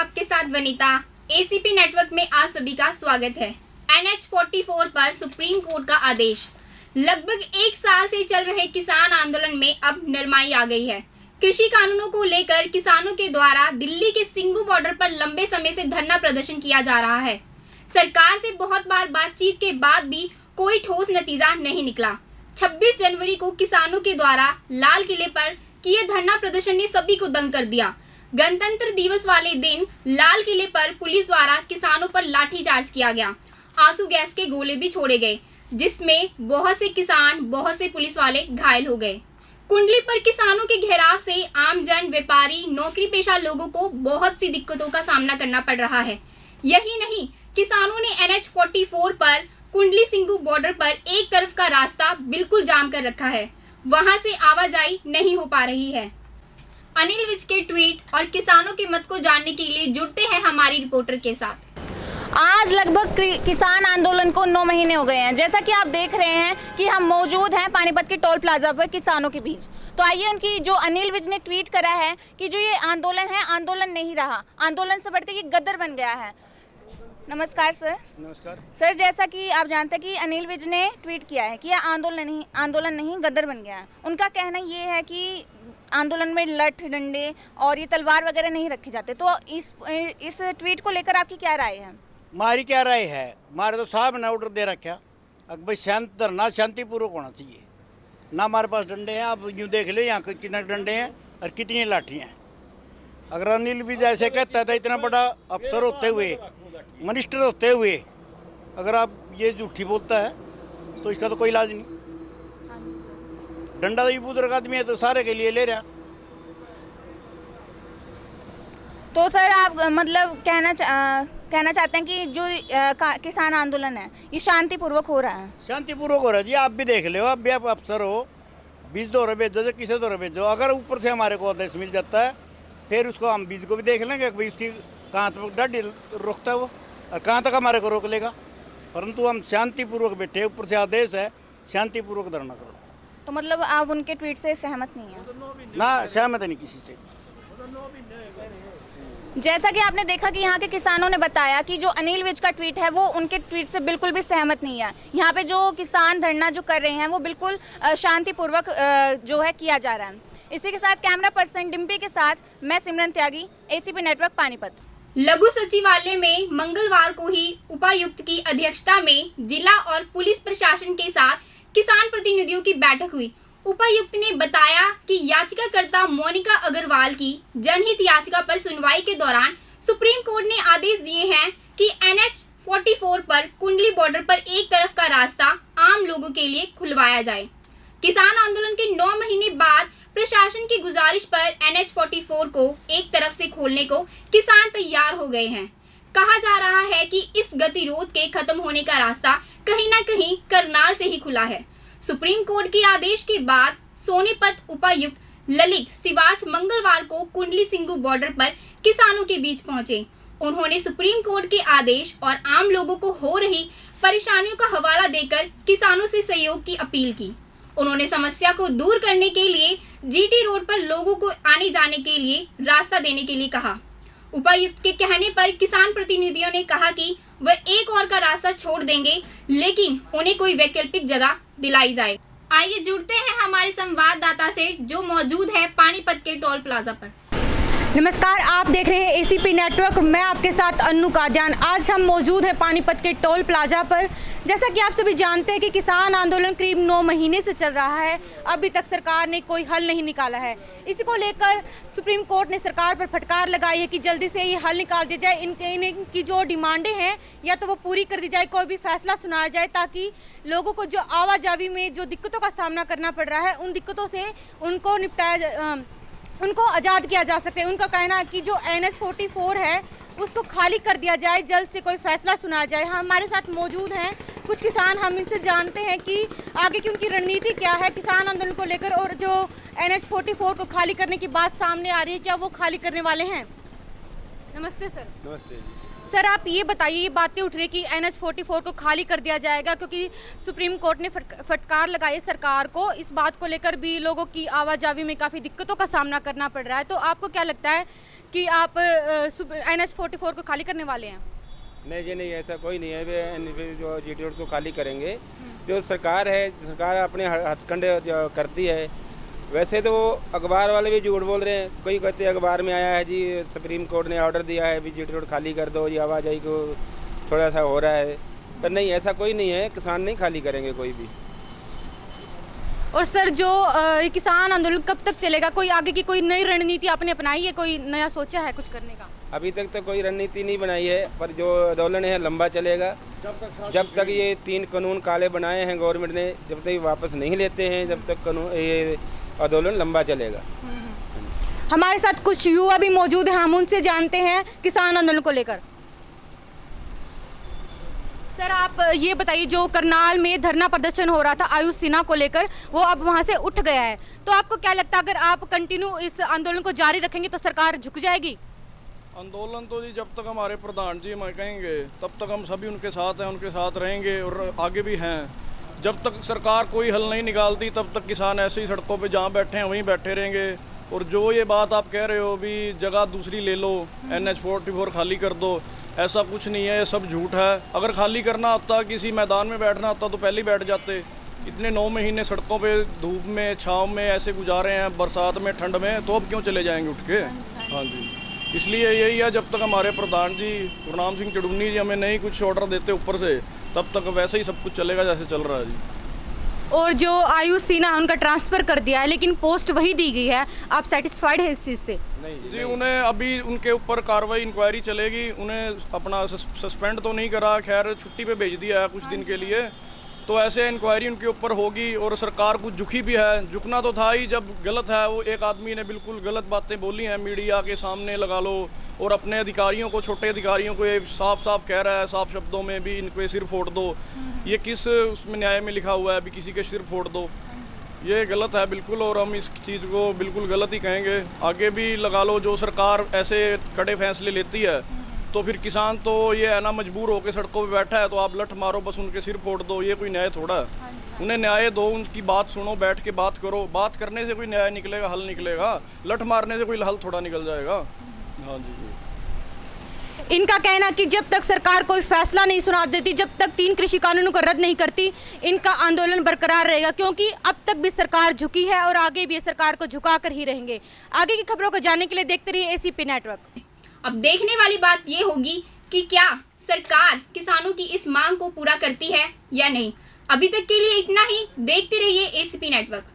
आपके साथ Vanita. ACP network में आप सभी का स्वागत है। NH 44 पर सुप्रीम कोर्ट का आदेश। लगभग एक साल से चल रहे किसान आंदोलन में अब नरमाई आ गई है। कृषि कानूनों को लेकर किसानों के द्वारा दिल्ली के सिंगू बॉर्डर पर लंबे समय से धरना प्रदर्शन किया जा रहा है। सरकार से बहुत बार बातचीत के बाद भी कोई ठोस नतीजा नहीं निकला। 26 जनवरी को किसानों के द्वारा लाल किले पर किए धरना प्रदर्शन ने सभी को दंग कर दिया। गणतंत्र दिवस वाले दिन लाल किले पर पुलिस द्वारा किसानों पर लाठीचार्ज किया गया। आंसू गैस के गोले भी छोड़े गए, जिसमें बहुत से किसान, बहुत से पुलिस वाले घायल हो गए। कुंडली पर किसानों के घेराव से आम जन, व्यापारी, नौकरी पेशा लोगों को बहुत सी दिक्कतों का सामना करना पड़ रहा है। यही नहीं, किसानों ने NH 44 पर कुंडली सिंगू बॉर्डर पर एक तरफ का रास्ता बिल्कुल जाम कर रखा है। वहां से आवाजाही नहीं हो पा रही है। अनिल विज के ट्वीट और किसानों के मत को जानने के लिए जुड़ते हैं हमारी रिपोर्टर के साथ। आज लगभग किसान आंदोलन को 9 महीने हो गए हैं। जैसा कि आप देख रहे हैं कि हम मौजूद हैं पानीपत के टोल प्लाजा पर किसानों के बीच। तो आइए उनकी जो अनिल विज ने ट्वीट करा है कि जो ये आंदोलन है, आंदोलन नहीं रहा, आंदोलन से बढ़कर ये गद्दर बन गया है। नमस्कार सर। नमस्कार सर, जैसा कि आप जानते हैं कि अनिल विज ने ट्वीट किया है कि यह आंदोलन नहीं गद्दर बन गया है। उनका कहना ये है कि आंदोलन में लठ, डंडे और ये तलवार वगैरह नहीं रखे जाते। तो इस ट्वीट को लेकर आपकी क्या राय है? हमारी क्या राय है, हमारे तो साहब ने ऑर्डर दे रखा अब भाई शांत धरना शांतिपूर्वक होना चाहिए ना। हमारे पास डंडे हैं, आप यूँ देख ले यहाँ कितने डंडे हैं और कितनी लाठियाँ हैं। अगर अनिल विज ऐसे कहता था, इतना बड़ा अफसर होते हुए, मिनिस्टर होते हुए, अगर आप ये झूठी बोलता है तो इसका तो कोई इलाज नहीं। डंडा तो ये बुजुर्ग आदमी है तो सारे के लिए ले रहा। तो सर आप मतलब कहना चाहते हैं कि जो किसान आंदोलन है ये शांतिपूर्वक हो रहा है? शांतिपूर्वक हो रहा है जी। आप भी देख लो, आप भी आप अफसर हो, 20 दौरे भेजो तो किसे दौरे भेजो। अगर ऊपर से हमारे को आदेश मिल जाता है फिर उसको हम बीज को भी देख लेंगे कि भाई उसकी कहाँ तक डाढ़ी रोकता है वो और कहाँ तक हमारे को रोक लेगा। परंतु हम शांतिपूर्वक बैठे, ऊपर से आदेश है शांतिपूर्वक धरना करो। तो मतलब आप उनके ट्वीट से सहमत नहीं है? ना, सहमत नहीं किसी से। जैसा कि आपने देखा कि यहाँ के किसानों ने बताया कि जो अनिल विज का ट्वीट है वो उनके ट्वीट से बिल्कुल भी सहमत नहीं है। यहाँ पे जो किसान धरना जो कर रहे हैं वो बिल्कुल शांतिपूर्वक जो है किया जा रहा है। इसी के साथ कैमरा पर्सन डिम्पी के साथ मैं सिमरन त्यागी, ACP नेटवर्क पानीपत। लघु सचिवालय में मंगलवार को ही उपायुक्त की अध्यक्षता में जिला और पुलिस प्रशासन के साथ किसान प्रतिनिधियों की बैठक हुई। उपायुक्त ने बताया कि याचिकाकर्ता मोनिका अग्रवाल की जनहित याचिका पर सुनवाई के दौरान सुप्रीम कोर्ट ने आदेश दिए हैं कि NH 44 पर कुंडली बॉर्डर पर एक तरफ का रास्ता आम लोगों के लिए खुलवाया जाए। किसान आंदोलन के 9 महीने बाद प्रशासन की गुजारिश पर NH 44 को एक तरफ से खोलने को किसान तैयार हो गए हैं। कहा जा रहा है कि इस गतिरोध के खत्म होने का रास्ता कहीं न कहीं करनाल से ही खुला है। सुप्रीम कोर्ट के आदेश के बाद सोनीपत उपायुक्त ललित सिवाच मंगलवार को कुंडली सिंगू बॉर्डर पर किसानों के बीच पहुंचे। उन्होंने सुप्रीम कोर्ट के आदेश और आम लोगों को हो रही परेशानियों का हवाला देकर किसानों से सहयोग की अपील की। उन्होंने समस्या को दूर करने के लिए GT रोड पर लोगों को आने जाने के लिए रास्ता देने के लिए कहा। उपायुक्त के कहने पर किसान प्रतिनिधियों ने कहा कि वह एक और का रास्ता छोड़ देंगे, लेकिन उन्हें कोई वैकल्पिक जगह दिलाई जाए। आइए जुड़ते हैं हमारे संवाददाता से जो मौजूद है पानीपत के टोल प्लाजा पर। नमस्कार, आप देख रहे हैं ACP नेटवर्क। मैं आपके साथ अन्नू कादियान। आज हम मौजूद हैं पानीपत के टोल प्लाजा पर। जैसा कि आप सभी जानते हैं कि किसान आंदोलन करीब 9 महीने से चल रहा है, अभी तक सरकार ने कोई हल नहीं निकाला है। इसी को लेकर सुप्रीम कोर्ट ने सरकार पर फटकार लगाई है कि जल्दी से ये हल निकाल दिया जाए। इनकी जो डिमांडें हैं या तो वो पूरी कर दी जाए, कोई भी फैसला सुनाया जाए, ताकि लोगों को जो आवाजाही में जो दिक्कतों का सामना करना पड़ रहा है उन दिक्कतों से उनको उनको आज़ाद किया जा सके। उनका कहना है कि जो NH 44 है उसको खाली कर दिया जाए, जल्द से कोई फैसला सुनाया जाए। हमारे साथ मौजूद हैं कुछ किसान, हम इनसे जानते हैं कि आगे की उनकी रणनीति क्या है किसान आंदोलन को लेकर, और जो NH 44 को खाली करने की बात सामने आ रही है, क्या वो खाली करने वाले हैं? नमस्ते सर। नमस्ते जी। सर आप ये बताइए, ये बातें उठ रही कि NH-44 को खाली कर दिया जाएगा क्योंकि सुप्रीम कोर्ट ने फटकार लगाई सरकार को। इस बात को लेकर भी लोगों की आवाजाही में काफ़ी दिक्कतों का सामना करना पड़ रहा है, तो आपको क्या लगता है कि आप NH-44 को खाली करने वाले हैं? नहीं जी नहीं, ऐसा कोई नहीं है। वे जो GT रोड को खाली करेंगे, जो सरकार है, सरकार अपने हथकंडे जो करती है। वैसे तो अखबार वाले भी झूठ बोल रहे हैं। कोई कहते हैं अखबार में आया है जी सुप्रीम कोर्ट ने ऑर्डर दिया है भी GT रोड खाली कर दो, ये आवाजाही को थोड़ा सा हो रहा है, पर नहीं, ऐसा कोई नहीं है। किसान नहीं खाली करेंगे कोई भी। और सर जो किसान आंदोलन कब तक चलेगा? कोई आगे की कोई नई रणनीति आपने अपनाई है, कोई नया सोचा है कुछ करने का? अभी तक तो कोई रणनीति नहीं बनाई है, पर जो आंदोलन है लंबा चलेगा जब तक ये 3 कानून काले बनाए हैं गवर्नमेंट ने, जब तक वापस नहीं लेते हैं, जब तक कानून ये आंदोलन लंबा चलेगा। हमारे साथ कुछ युवा भी मौजूद हैं, हम उनसे जानते हैं किसान आंदोलन को लेकर। सर आप ये बताइए, जो करनाल में धरना प्रदर्शन हो रहा था आयुष सिन्हा को लेकर, वो अब वहाँ से उठ गया है, तो आपको क्या लगता है अगर आप कंटिन्यू इस आंदोलन को जारी रखेंगे तो सरकार झुक जाएगी? आंदोलन तो जी जब तक हमारे प्रधान जी मैं कहेंगे तब तक हम सभी उनके साथ हैं, उनके साथ रहेंगे और आगे भी हैं। जब तक सरकार कोई हल नहीं निकालती तब तक किसान ऐसे ही सड़कों पे जहाँ बैठे हैं वहीं बैठे रहेंगे। और जो ये बात आप कह रहे हो भी जगह दूसरी ले लो, NH-44 खाली कर दो, ऐसा कुछ नहीं है, ये सब झूठ है। अगर खाली करना होता, किसी मैदान में बैठना होता तो पहले ही बैठ जाते। इतने 9 महीने सड़कों पे धूप में छाँव में ऐसे गुजारे हैं, बरसात में ठंड में, तो अब क्यों चले जाएंगे उठ के? हाँ जी, इसलिए यही है, जब तक हमारे प्रधान जी गुरनाम सिंह चुड़ूनी जी हमें नहीं कुछ ऑर्डर देते ऊपर से, तब तक वैसे ही सब कुछ चलेगा जैसे चल रहा है जी। और जो आयुष सिन्हा उनका ट्रांसफ़र कर दिया है लेकिन पोस्ट वही दी गई है, आप सेटिस्फाइड है इस चीज़ से? नहीं जी, उन्हें अभी उनके ऊपर कार्रवाई इंक्वायरी चलेगी। उन्हें अपना सस्पेंड तो नहीं करा, खैर छुट्टी पे भेज दिया है कुछ दिन के लिए, तो ऐसे इंक्वायरी उनके ऊपर होगी। और सरकार कुछ झुकी भी है, झुकना तो था ही जब गलत है। वो एक आदमी ने बिल्कुल गलत बातें बोली हैं, मीडिया के सामने लगा लो, और अपने अधिकारियों को, छोटे अधिकारियों को ये साफ साफ कह रहा है, साफ शब्दों में भी, इनके सिर फोड़ दो। ये किस उसमें न्याय में लिखा हुआ है अभी किसी के सिर फोड़ दो? ये गलत है बिल्कुल, और हम इस चीज़ को बिल्कुल गलत ही कहेंगे। आगे भी लगा लो, जो सरकार ऐसे कड़े फैसले लेती है तो फिर किसान तो ये है ना, मजबूर होकर सड़कों पे बैठा है, तो आप लठ मारो बस उनके सिर फोड़ दो, ये कोई न्याय थोड़ा है? उन्हें न्याय दो, उनकी बात सुनो, बैठ के बात करो। बात करने से कोई न्याय निकलेगा, हल निकलेगा? लठ मारने से कोई हल थोड़ा निकल जाएगा? हाँ जी। इनका कहना कि जब तक सरकार कोई फैसला नहीं सुना देती, जब तक 3 कृषि कानूनों को रद्द नहीं करती, इनका आंदोलन बरकरार रहेगा, क्योंकि अब तक भी सरकार झुकी है और आगे भी सरकार को झुका कर ही रहेंगे। आगे की खबरों को जानने के लिए देखते रहिए ACP नेटवर्क। अब देखने वाली बात ये होगी कि क्या सरकार किसानों की इस मांग को पूरा करती है या नहीं। अभी तक के लिए इतना ही, देखते रहिए ACP नेटवर्क।